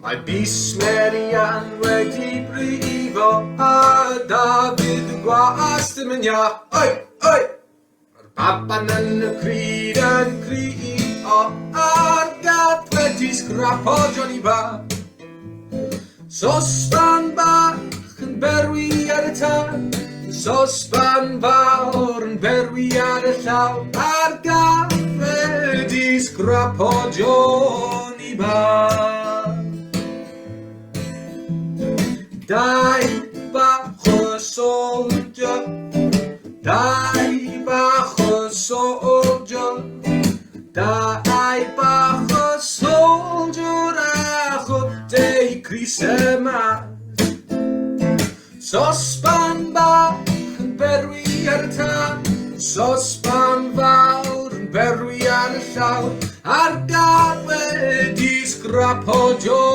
Mae Bismerian wedi brifo a Dafydd yn gwast yn mynd ia. Oi, oi! Mae'r baban yn y cryd yn crio a'r gad wedi sgrapo Johnny Bach. Sosban bach yn berwi ar y tân, sosban fawr yn berwi ar y llaw, a'r gad wedi sgrapo Johnny Bach. Dau bach o soldier, dau bach o soldier, dau bach o soldier a chwteu crisau mas. Sosban bach yn berwi ar y tân, sosban fawr yn berwi ar y llaw, a'r gad wedi sgrapo Johnny.